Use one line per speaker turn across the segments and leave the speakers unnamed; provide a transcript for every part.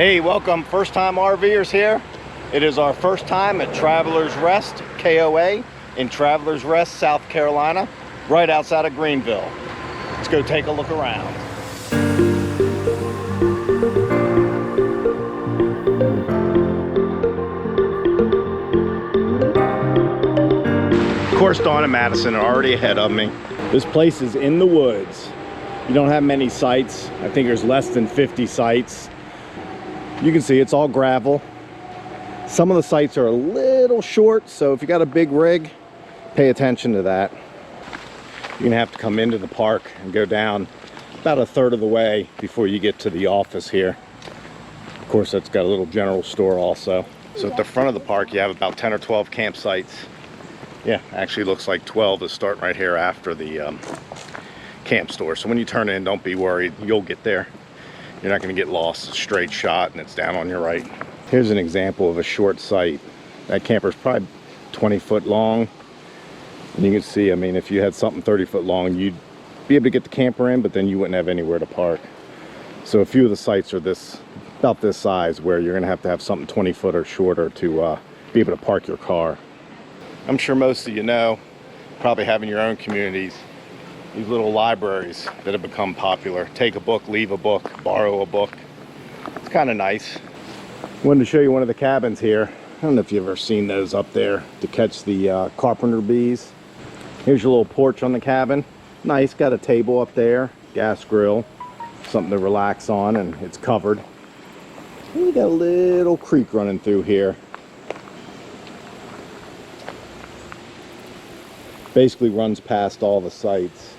Hey, welcome first time RVers here. It is our first time at Travelers Rest KOA in Travelers Rest, South Carolina, right outside of Greenville. Let's go take a look around. Of course, Dawn and Madison are already ahead of me. This place is in the woods. You don't have many sites. I think there's less than 50 sites. You can see it's all gravel. Some of the sites are a little short, so if you got a big rig, pay attention to that. You're gonna have to come into the park and go down about a third of the way before you get to the office here. Of course, that's got a little general store also. So at the front of the park, you have about 10 or 12 campsites. Yeah, actually looks like 12 is starting right here after the camp store. So when you turn in, don't be worried, you'll get there. You're not going to get lost. Straight shot and it's down on your right. Here's an example of a short site. That camper's probably 20 foot long. And you can see, I mean, if you had something 30 foot long, you'd be able to get the camper in, but then you wouldn't have anywhere to park. So a few of the sites are about this size, where you're going to have something 20 foot or shorter to be able to park your car. I'm sure most of you know, probably have in your own communities, these little libraries that have become popular. Take a book, leave a book, borrow a book. It's kind of nice. Wanted to show you one of the cabins here. I don't know if you've ever seen those up there to catch the carpenter bees. Here's your little porch on the cabin. Nice, got a table up there, gas grill, something to relax on, and it's covered. And you got a little creek running through here. Basically runs past all the sites,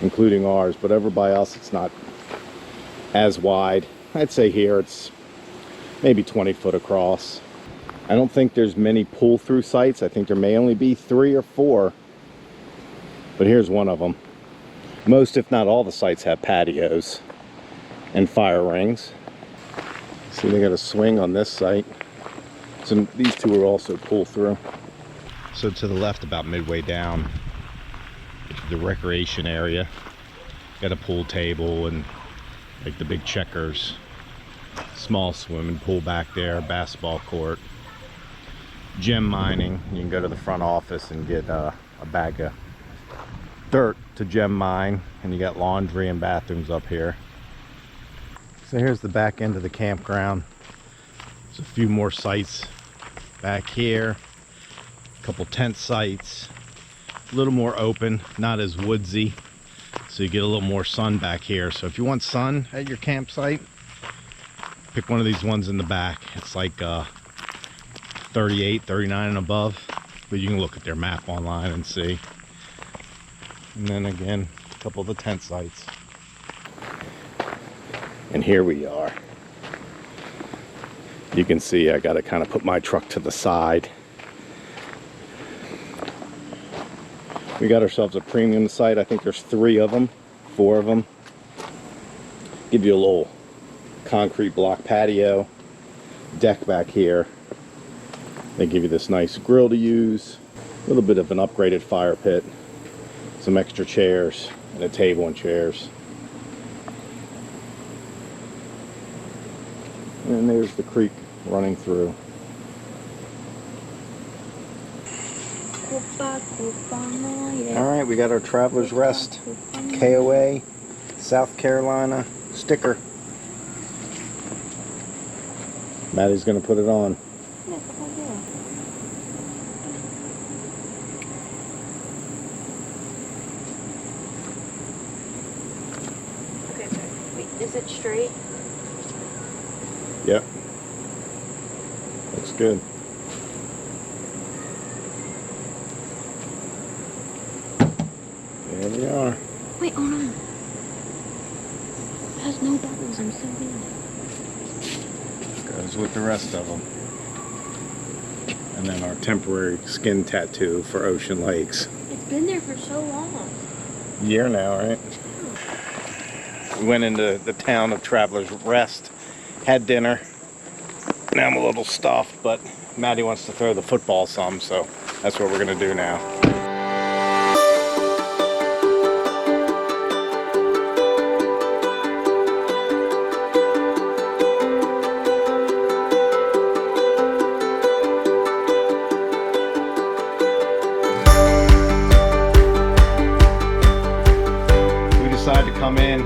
including ours, but over by us it's not as wide. I'd say here it's maybe 20 foot across. I don't think there's many pull-through sites. I think there may only be 3 or 4, but here's one of them. Most, if not all, the sites have patios and fire rings. See, they got a swing on this site. So these two are also pull-through. So to the left, about midway down, the recreation area, got a pool table and like the big checkers, small swimming pool back there, basketball court, gem mining. You can go to the front office and get a bag of dirt to gem mine, and you got laundry and bathrooms up here. So here's the back end of the campground. There's a few more sites back here, a couple tent sites. A little more open, not as woodsy, so you get a little more sun back here. So if you want sun at your campsite, pick one of these ones in the back. It's like 38, 39 and above, but you can look at their map online and see. And then again, a couple of the tent sites. And here we are. You can see I got to kind of put my truck to the side. We got ourselves a premium site. I think there's 3 of them, 4 of them. Give you a little concrete block patio, deck back here. They give you this nice grill to use, a little bit of an upgraded fire pit, some extra chairs, and a table and chairs. And there's the creek running through. Alright, we got our Travelers Rest KOA South Carolina sticker. Maddie's going to put it on.
Okay, sorry. Wait, is it straight?
Yep. Looks good. There we are.
Wait, oh no. It has no bubbles, I'm so weird.
Goes with the rest of them. And then our temporary skin tattoo for Ocean Lakes.
It's been there for so long.
Year now, right? We went into the town of Travelers Rest, had dinner. Now I'm a little stuffed, but Maddie wants to throw the football some, so that's what we're gonna do now. come in.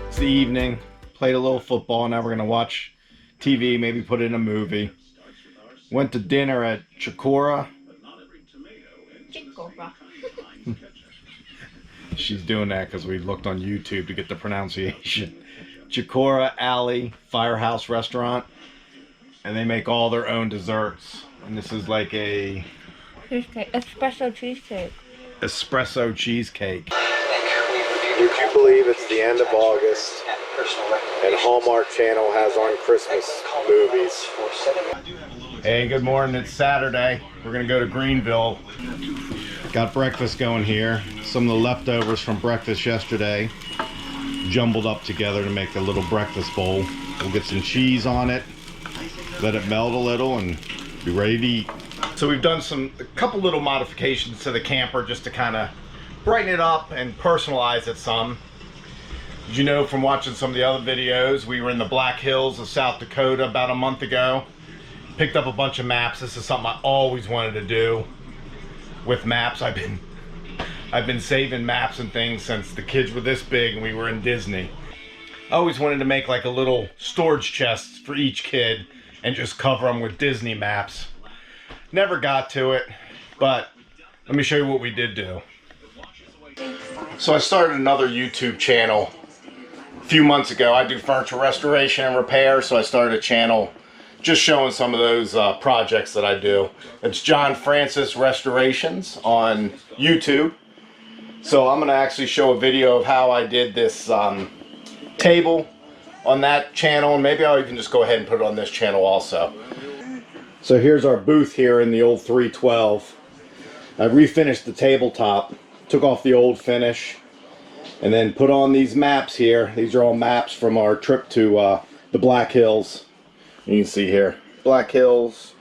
It's the evening. Played a little football. Now we're gonna watch TV, maybe put in a movie. Went to dinner at Chikora. She's doing that because we looked on YouTube to get the pronunciation. Chikora Alley Firehouse Restaurant. And they make all their own desserts. And this is like a
Cheesecake. Espresso cheesecake.
espresso cheesecake. Would you believe it's the end of August and Hallmark Channel has on Christmas movies? Hey, good morning. It's Saturday. We're gonna go to Greenville. Got breakfast going here. Some of the leftovers from breakfast yesterday jumbled up together to make a little breakfast bowl. We'll get some cheese on it, let it melt a little, and be ready to eat. So we've done a couple little modifications to the camper just to kind of brighten it up and personalize it some. As you know from watching some of the other videos, we were in the Black Hills of South Dakota about a month ago. Picked up a bunch of maps. This is something I always wanted to do with maps. I've been saving maps and things since the kids were this big and we were in Disney. I always wanted to make like a little storage chest for each kid and just cover them with Disney maps. Never got to it, but let me show you what we did do. So I started another YouTube channel a few months ago. I do furniture restoration and repair, so I started a channel just showing some of those projects that I do. It's John Francis Restorations on YouTube. So I'm gonna actually show a video of how I did this table on that channel, and maybe I'll even just go ahead and put it on this channel also. So here's our booth here in the old 312. I refinished the tabletop, took off the old finish, and then put on these maps here. These are all maps from our trip to the Black Hills. You can see here, Black Hills,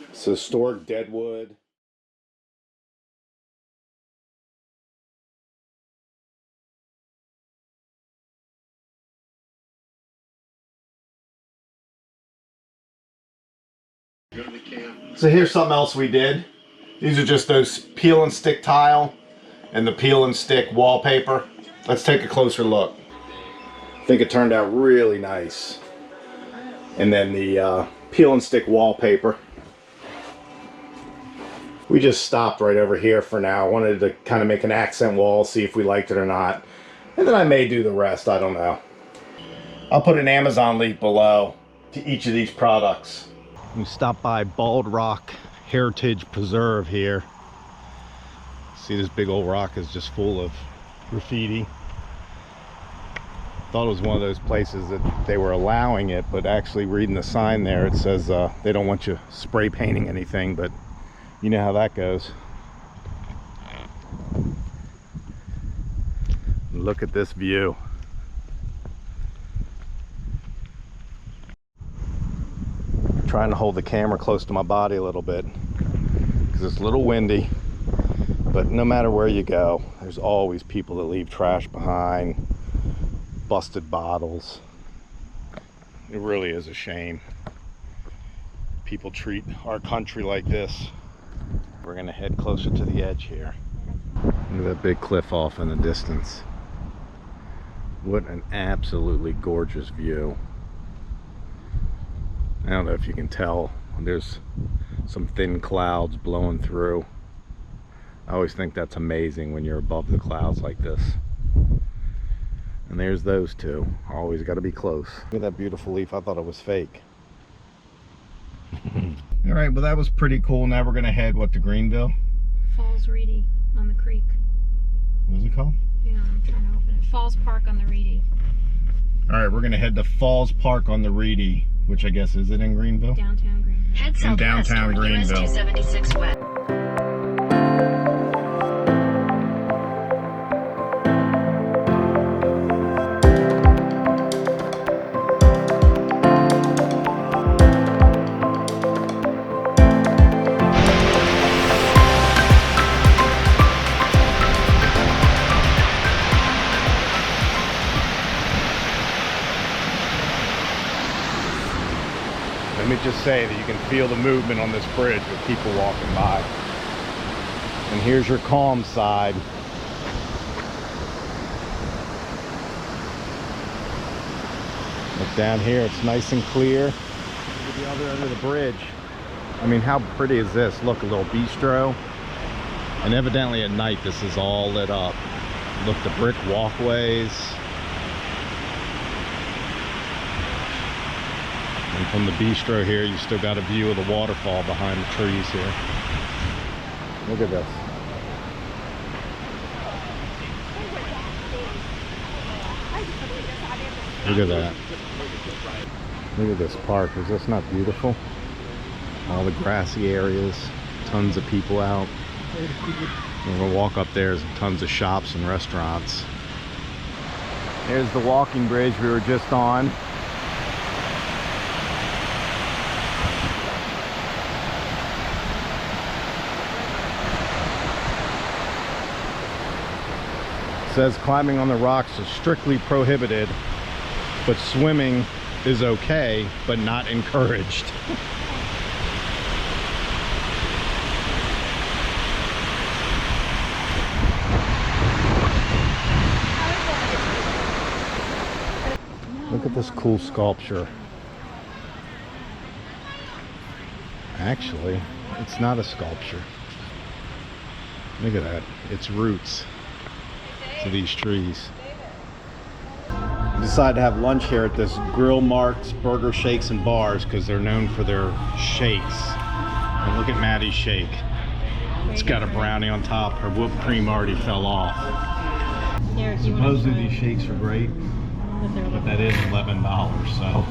it's historic Deadwood. So here's something else we did. These are just those peel and stick tile and the peel and stick wallpaper. Let's take a closer look. I think it turned out really nice. And then the peel and stick wallpaper. We just stopped right over here for now. I wanted to kind of make an accent wall, see if we liked it or not. And then I may do the rest, I don't know. I'll put an Amazon link below to each of these products. We stopped by Bald Rock Heritage Preserve here. See, this big old rock is just full of graffiti. Thought it was one of those places that they were allowing it, but actually reading the sign there, it says they don't want you spray painting anything, but you know how that goes. Look at this view. Trying to hold the camera close to my body a little bit because it's a little windy, but no matter where you go, there's always people that leave trash behind, busted bottles. It really is a shame people treat our country like this. We're gonna head closer to the edge here. Look at that big cliff off in the distance. What an absolutely gorgeous view. I don't know if you can tell, there's some thin clouds blowing through. I always think that's amazing when you're above the clouds like this. And there's those two. Always got to be close. Look at that beautiful leaf. I thought it was fake. All right, well that was pretty cool. Now we're gonna head to Greenville?
Falls Reedy on the creek.
What is it called?
Yeah, I'm trying to open it. Falls Park on the Reedy.
All right, we're gonna head to Falls Park on the Reedy, which I guess is it in Greenville?
Downtown Greenville.
Head
In
southwest
downtown
toward US
Greenville.
276 West.
Let me just say that you can feel the movement on this bridge with people walking by. And here's your calm side. Down here, it's nice and clear. Look at the other end of the bridge. I mean, how pretty is this? Look, a little bistro. And evidently at night, this is all lit up. Look, the brick walkways. And from the bistro here, you still got a view of the waterfall behind the trees here. Look at this. Look at that. Look at this park. Is this not beautiful? All the grassy areas, tons of people out. We're gonna walk up there, there's tons of shops and restaurants. There's the walking bridge we were just on. It says climbing on the rocks is strictly prohibited, but swimming is okay, but not encouraged. Look at this cool sculpture. Actually, it's not a sculpture. Look at that. It's roots to these trees. We decided to have lunch here at this Grill Marks Burger Shakes and Bars because they're known for their shakes. And look at Maddie's shake. It's got a brownie on top. Her whipped cream already fell off. Supposedly these shakes are great, but that is $11, so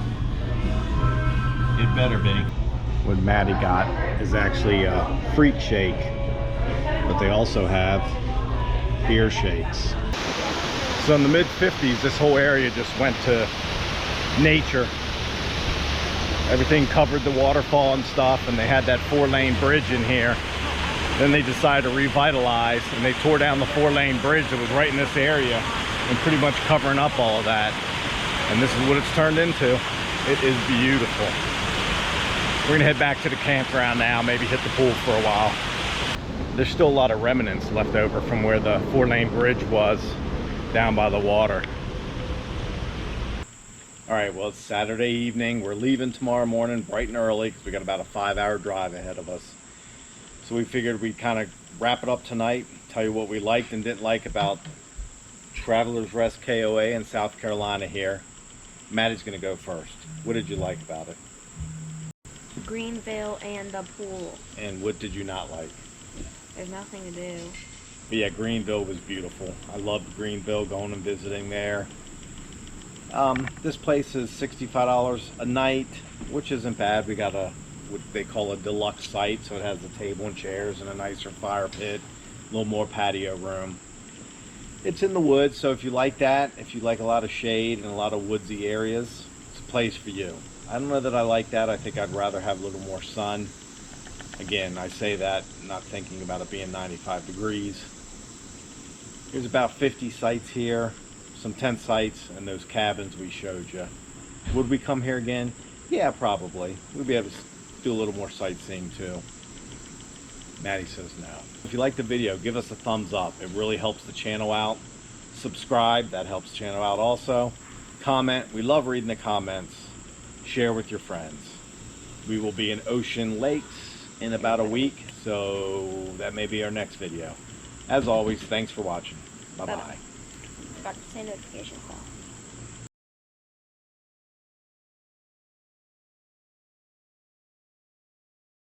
it better be. What Maddie got is actually a freak shake, but they also have beer shakes. So in the mid-50s, this whole area just went to nature. Everything covered the waterfall and stuff, and they had that 4-lane bridge in here. Then they decided to revitalize, and they tore down the 4-lane bridge that was right in this area and pretty much covering up all of that. And this is what it's turned into. It is beautiful. We're gonna head back to the campground now, maybe hit the pool for a while. There's still a lot of remnants left over from where the 4-lane bridge was down by the water. All right, well, it's Saturday evening. We're leaving tomorrow morning bright and early because we got about a 5-hour drive ahead of us. So we figured we'd kind of wrap it up tonight, tell you what we liked and didn't like about Travelers Rest KOA in South Carolina here. Maddie's gonna go first. What did you like about it?
Greenville and the pool.
And what did you not like?
There's nothing to do.
But yeah, Greenville was beautiful. I loved Greenville, going and visiting there. This place is $65 a night, which isn't bad. We got what they call a deluxe site, so it has a table and chairs and a nicer fire pit, a little more patio room. It's in the woods, so if you like that, if you like a lot of shade and a lot of woodsy areas, it's a place for you. I don't know that I like that. I think I'd rather have a little more sun. Again, I say that not thinking about it being 95 degrees. There's about 50 sites here, some tent sites, and those cabins we showed you. Would we come here again? Yeah, probably. We'd be able to do a little more sightseeing too. Maddie says no. If you like the video, give us a thumbs up. It really helps the channel out. Subscribe, that helps the channel out also. Comment, we love reading the comments. Share with your friends. We will be in Ocean Lakes in about a week, so that may be our next video. As always, thanks for watching. Bye-bye.
Forgot to say notifications on.